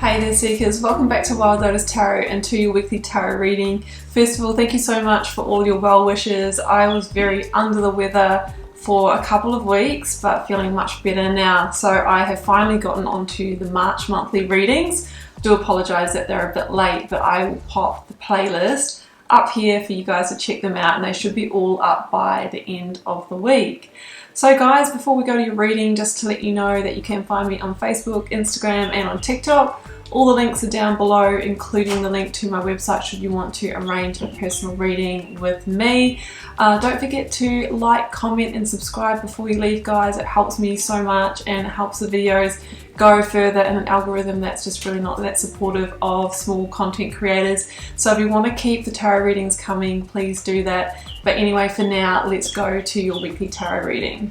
Hey there Seekers, welcome back to Wild Lotus Tarot and to your weekly tarot reading. First of all, thank you so much for all your well wishes. I was very under the weather for a couple of weeks but feeling much better now. So I have finally gotten onto the March monthly readings. I do apologise that they're a bit late, but I will pop the playlist up here for you guys to check them out, and they should be all up by the end of the week. So guys, before we go to your reading, just to let you know that you can find me on Facebook, Instagram and on TikTok. All the links are down below, including the link to my website should you want to arrange a personal reading with me. Don't forget to like, comment and subscribe before you leave, guys. It helps me so much and it helps the videos go further in an algorithm that's just really not that supportive of small content creators. So if you want to keep the tarot readings coming, please do that. But anyway, for now, let's go to your weekly tarot reading.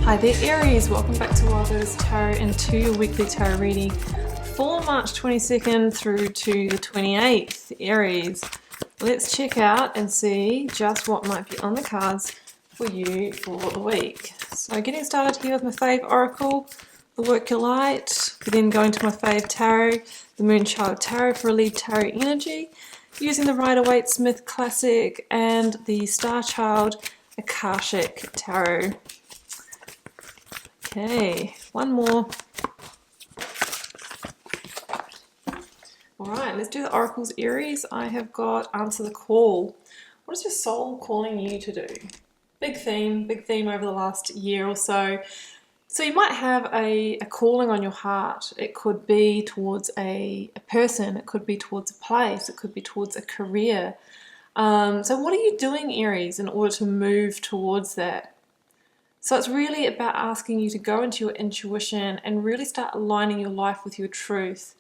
Hi there Aries, welcome back to Wild Lotus Tarot and to your weekly tarot reading for March 22nd through to the 28th. Aries, let's check out and see just what might be on the cards for you for the week. So getting started here with my fave oracle, the Work Your Light, then going to my fave tarot, the Moonchild Tarot for a lead tarot energy, using the Rider-Waite-Smith Classic and the Star Child Akashic Tarot. Okay, one more. Alright, let's do the oracles, Aries. I have got Answer the Call. What is your soul calling you to do? Big theme over the last year or so. So you might have a calling on your heart. It could be towards a person, it could be towards a place, it could be towards a career. So what are you doing, Aries, in order to move towards that? So it's really about asking you to go into your intuition and really start aligning your life with your truth,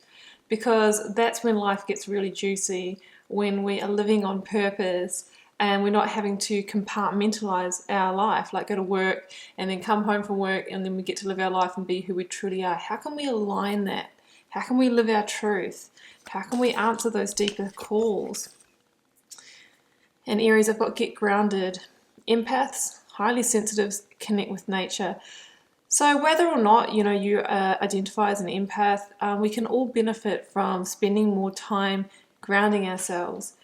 because that's when life gets really juicy, when we are living on purpose and we're not having to compartmentalize our life, like go to work and then come home from work and then we get to live our life and be who we truly are. How can we align that? How can we live our truth? How can we answer those deeper calls? And Aries, I've got Get Grounded. Empaths, highly sensitives, connect with nature. So whether or not you identify as an empath, we can all benefit from spending more time grounding ourselves.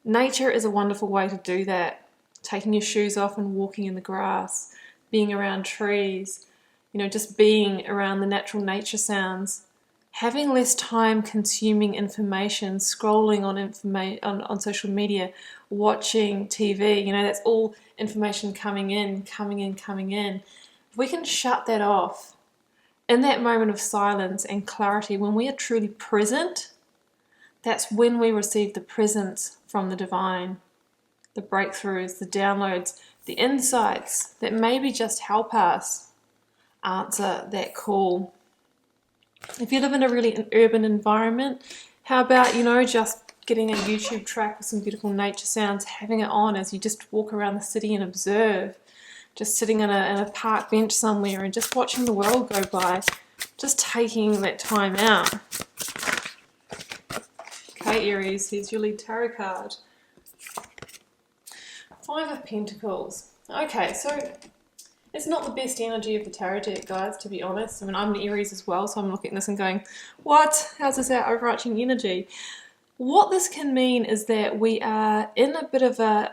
Nature is a wonderful way to do that. Taking your shoes off and walking in the grass, being around trees, just being around the natural nature sounds. Having less time consuming information, scrolling on social media, watching TV, that's all information coming in. If we can shut that off in that moment of silence and clarity, when we are truly present, that's when we receive the presence from the divine, the breakthroughs, the downloads, the insights that maybe just help us answer that call. If you live in a really urban environment, how about, just getting a YouTube track with some beautiful nature sounds, having it on as you just walk around the city and observe, just sitting in a park bench somewhere and just watching the world go by, just taking that time out. Okay, Aries, here's your lead tarot card. Five of Pentacles. Okay, so it's not the best energy of the tarot deck, guys, to be honest. I'm an Aries as well, so I'm looking at this and going, what? How's this our overarching energy? What this can mean is that we are in a bit of a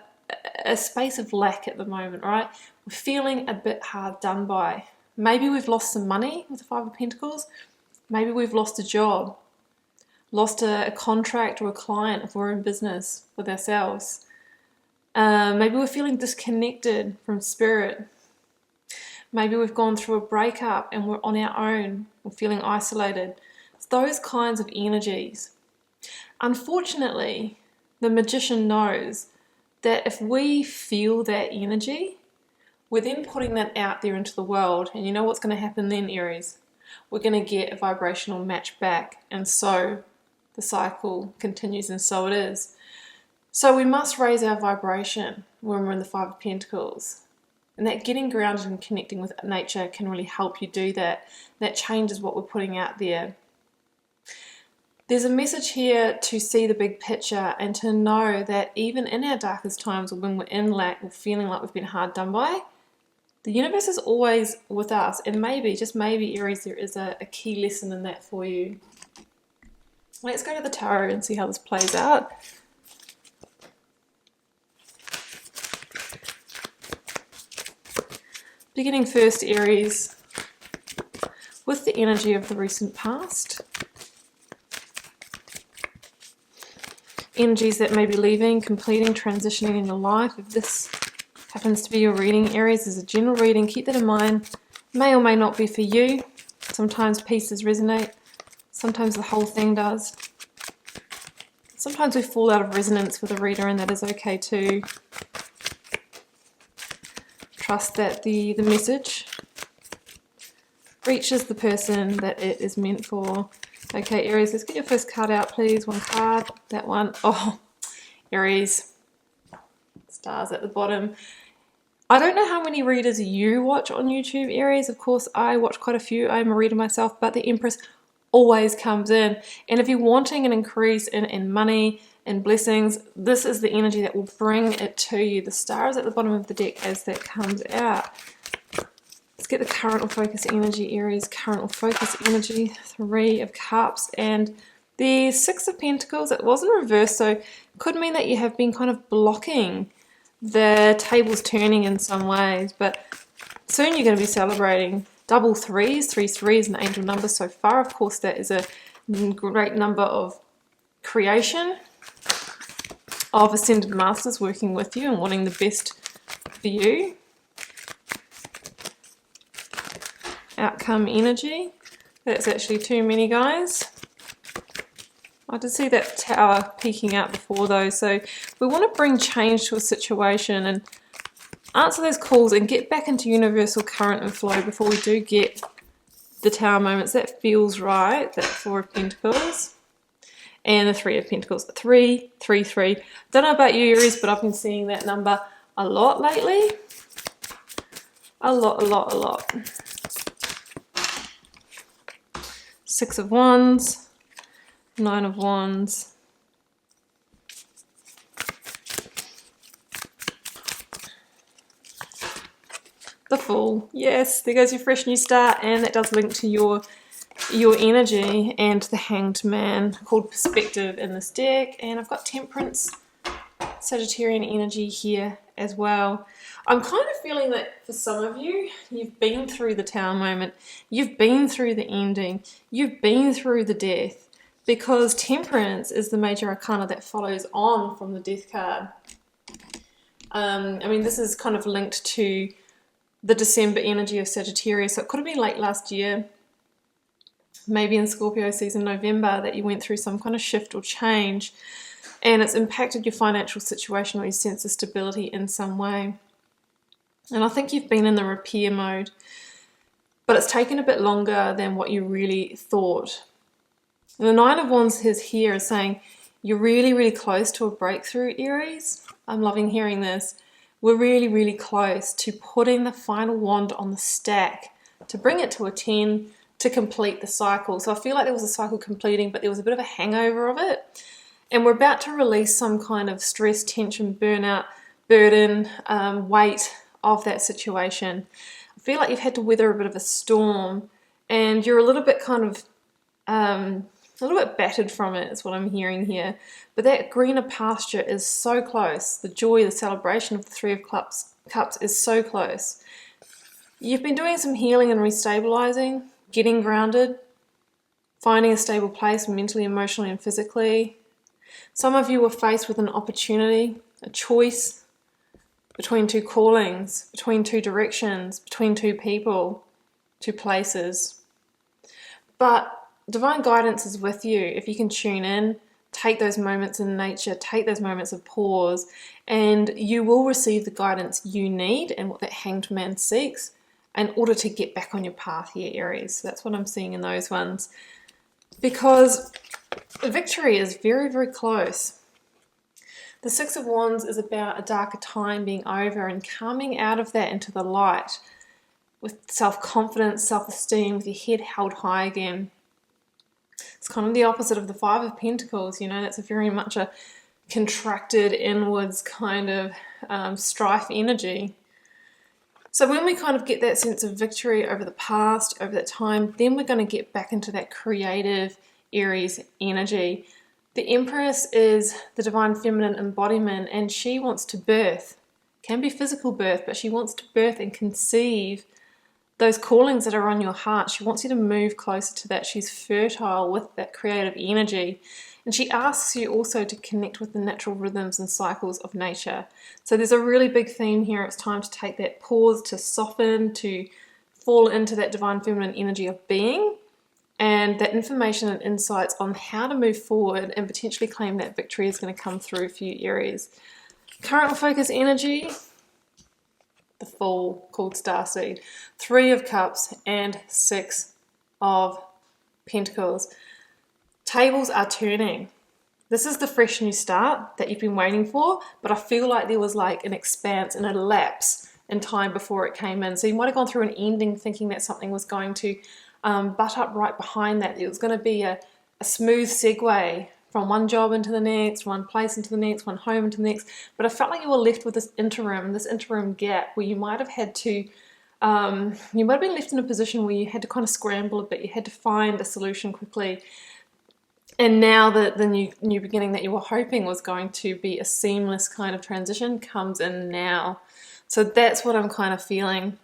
space of lack at the moment, right? We're feeling a bit hard done by. Maybe we've lost some money with the Five of Pentacles. Maybe we've lost a job, lost a contract or a client if we're in business with ourselves. Maybe we're feeling disconnected from spirit. Maybe we've gone through a breakup and we're on our own. We're feeling isolated. It's those kinds of energies. Unfortunately, the magician knows that if we feel that energy, we're then putting that out there into the world. And you know what's going to happen then, Aries? We're going to get a vibrational match back. And so the cycle continues, and so it is. So we must raise our vibration when we're in the Five of Pentacles. And that getting grounded and connecting with nature can really help you do that. That changes what we're putting out there. There's a message here to see the big picture and to know that even in our darkest times, or when we're in lack or feeling like we've been hard done by, The universe is always with us, and maybe, just maybe, Aries, there is a key lesson in that for you. Let's go to the tarot and see how this plays out. Beginning first, Aries, with the energy of the recent past. Energies that may be leaving, completing, transitioning in your life. If this happens to be your reading, Aries, is a general reading, keep that in mind. May or may not be for you. Sometimes pieces resonate, sometimes the whole thing does. Sometimes we fall out of resonance with a reader, and that is okay too. Trust that the message reaches the person that it is meant for. Okay, Aries, let's get your first card out, please. One card, that one. Oh, Aries. Stars at the bottom. I don't know how many readers you watch on YouTube, Aries. Of course, I watch quite a few. I'm a reader myself, but the Empress always comes in. And if you're wanting an increase in money and blessings, this is the energy that will bring it to you. The star is at the bottom of the deck as that comes out. Let's get the current or focus energy, Aries. Current or focus energy. 3 of Cups and the 6 of Pentacles. It was in reverse, so could mean that you have been kind of blocking the tables turning in some ways, but soon you're going to be celebrating double threes. 3 is an angel number so far. Of course, that is a great number of creation, of ascended masters working with you and wanting the best for you. Outcome energy. That's actually too many, guys. I did see that tower peeking out before though, so we want to bring change to a situation and answer those calls and get back into universal current and flow before we do get the tower moments. That feels right, that 4 of Pentacles and the 3 of Pentacles. 3, 3, 3. Don't know about you, Aries, but I've been seeing that number a lot lately. A lot. 6 of Wands. 9 of Wands. The Fool. Yes, there goes your fresh new start, and that does link to your energy and the Hanged Man, called Perspective in this deck. And I've got Temperance, Sagittarian energy here as well. I'm kind of feeling that for some of you, you've been through the Tower moment, you've been through the ending, you've been through the death, because Temperance is the major arcana that follows on from the Death card. I mean, this is kind of linked to the December energy of Sagittarius, so it could have been late last year, maybe in Scorpio season, November, that you went through some kind of shift or change, and it's impacted your financial situation or your sense of stability in some way. And I think you've been in the repair mode, but it's taken a bit longer than what you really thought. And the 9 of Wands is here is saying you're really close to a breakthrough, Aries. I'm loving hearing this. We're really close to putting the final wand on the stack to bring it to a 10 to complete the cycle. So I feel like there was a cycle completing, but there was a bit of a hangover of it. And we're about to release some kind of stress, tension, burnout, burden, weight of that situation. I feel like you've had to weather a bit of a storm and you're a little bit kind of a little bit battered from it is what I'm hearing here. But that greener pasture is so close. The joy, the celebration of the 3 of Cups is so close. You've been doing some healing and restabilizing, getting grounded, finding a stable place mentally, emotionally, and physically. Some of you were faced with an opportunity, a choice between 2 callings, between 2 directions, between 2 people, 2 places. But divine guidance is with you. If you can tune in, take those moments in nature, take those moments of pause, and you will receive the guidance you need and what that Hanged Man seeks in order to get back on your path here, Aries. So that's what I'm seeing in those ones. Because victory is very close. The 6 of Wands is about a darker time being over and coming out of that into the light with self-confidence, self-esteem, with your head held high again. It's kind of the opposite of the 5 of Pentacles, you know, that's very much a contracted inwards kind of strife energy. So when we kind of get that sense of victory over the past, over that time, then we're going to get back into that creative Aries energy. The Empress is the divine feminine embodiment, and she wants to birth. Can be physical birth, but she wants to birth and conceive those callings that are on your heart. She wants you to move closer to that. She's fertile with that creative energy. And she asks you also to connect with the natural rhythms and cycles of nature. So there's a really big theme here. It's time to take that pause, to soften, to fall into that divine feminine energy of being, and that information and insights on how to move forward and potentially claim that victory is going to come through for you, Aries. Current focus energy, the Fool, called Starseed, 3 of Cups and 6 of Pentacles. Tables are turning. This is the fresh new start that you've been waiting for, but I feel like there was like an expanse and a lapse in time before it came in. So you might have gone through an ending thinking that something was going to butt up right behind that. It was going to be a smooth segue from one job into the next, one place into the next, one home into the next. But I felt like you were left with this interim gap where you might have had to, you might have been left in a position where you had to kind of scramble a bit. You had to find a solution quickly. And now the new beginning that you were hoping was going to be a seamless kind of transition comes in now. So that's what I'm kind of feeling.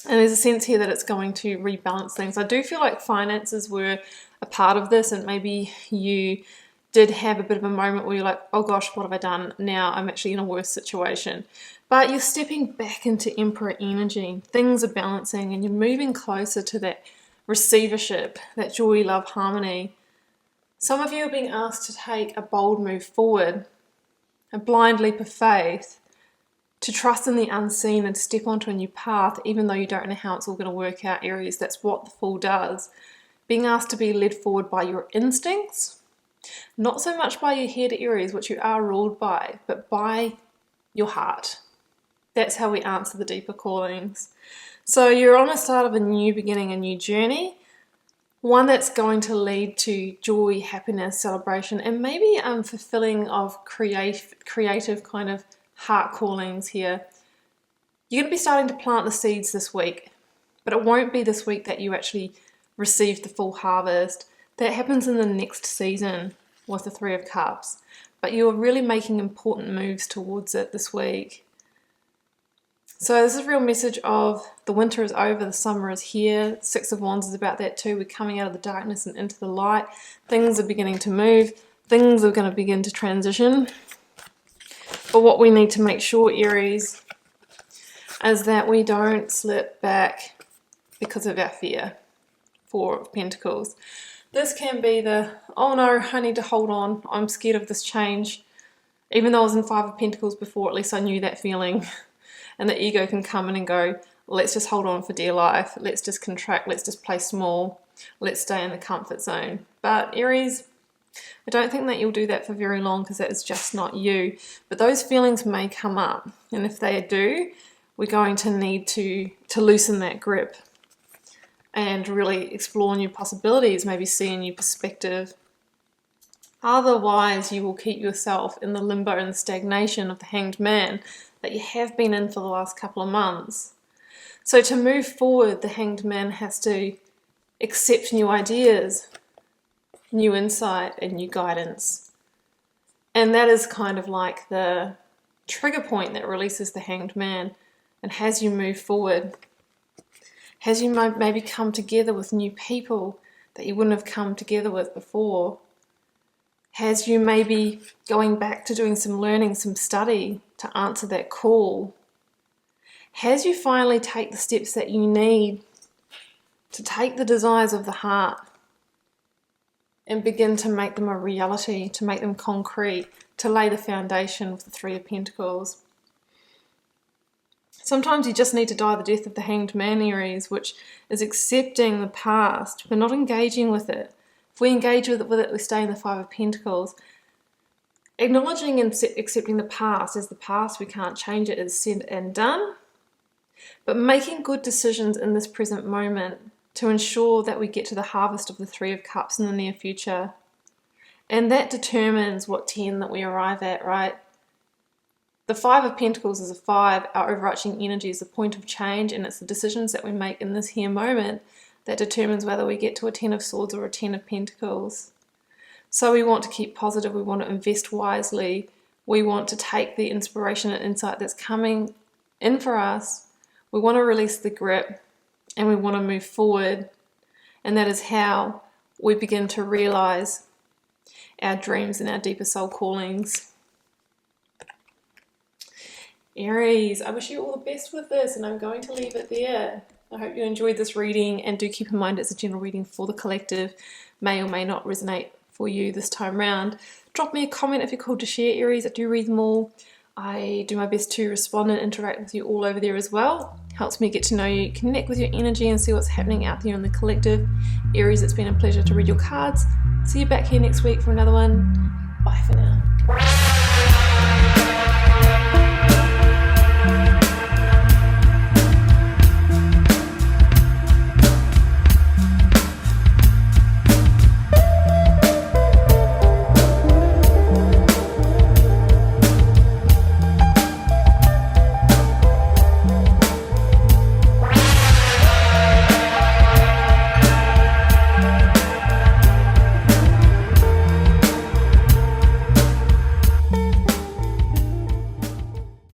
And there's a sense here that it's going to rebalance things. I do feel like finances were a part of this, and maybe you did have a bit of a moment where you're like, oh gosh, what have I done? Now I'm actually in a worse situation. But you're stepping back into Emperor energy. Things are balancing and you're moving closer to that receivership, that joy, love, harmony. Some of you are being asked to take a bold move forward, a blind leap of faith, to trust in the unseen and step onto a new path, even though you don't know how it's all going to work out, Aries. That's what the Fool does. Being asked to be led forward by your instincts, not so much by your head, Aries, which you are ruled by, but by your heart. That's how we answer the deeper callings. So you're on the start of a new beginning, a new journey, one that's going to lead to joy, happiness, celebration, and maybe fulfilling of creative kind of heart callings here. You're going to be starting to plant the seeds this week, but it won't be this week that you actually receive the full harvest. That happens in the next season with the 3 of Cups, but you're really making important moves towards it this week. So this is a real message of the winter is over, the summer is here. 6 of Wands is about that too. We're coming out of the darkness and into the light. Things are beginning to move. Things are going to begin to transition. But what we need to make sure, Aries, is that we don't slip back because of our fear. 4 of Pentacles. This can be the, oh no, I need to hold on. I'm scared of this change. Even though I was in 5 of Pentacles before, at least I knew that feeling. And the ego can come in and go, let's just hold on for dear life. Let's just contract. Let's just play small. Let's stay in the comfort zone. But Aries, I don't think that you'll do that for very long because that is just not you. But those feelings may come up. And if they do, we're going to need to loosen that grip and really explore new possibilities, maybe see a new perspective. Otherwise, you will keep yourself in the limbo and the stagnation of the Hanged Man that you have been in for the last couple of months. So to move forward, the Hanged Man has to accept new ideas, new insight, and new guidance. And that is kind of like the trigger point that releases the Hanged Man and has you move forward. Has you maybe come together with new people that you wouldn't have come together with before? Has you maybe going back to doing some learning, some study to answer that call? Has you finally take the steps that you need to take the desires of the heart and begin to make them a reality, to make them concrete, to lay the foundation with the 3 of Pentacles? Sometimes you just need to die the death of the Hanged Man, Aries, which is accepting the past, but not engaging with it. If we engage with it, we stay in the 5 of Pentacles. Acknowledging and accepting the past as the past, we can't change it, it's said and done. But making good decisions in this present moment to ensure that we get to the harvest of the 3 of Cups in the near future. And that determines what 10 that we arrive at, right? The Five of Pentacles is a 5. Our overarching energy is the point of change, and it's the decisions that we make in this here moment that determines whether we get to a 10 of Swords or a 10 of Pentacles. So we want to keep positive, we want to invest wisely, we want to take the inspiration and insight that's coming in for us, we want to release the grip, and we want to move forward. And that is how we begin to realize our dreams and our deeper soul callings. Aries, I wish you all the best with this, and I'm going to leave it there. I hope you enjoyed this reading, and do keep in mind it's a general reading for the collective. May or may not resonate for you this time round. Drop me a comment if you're called to share, Aries. I do read them all. I do my best to respond and interact with you all over there as well. Helps me get to know you, connect with your energy, and see what's happening out there in the collective. Aries, it's been a pleasure to read your cards. See you back here next week for another one. Bye for now.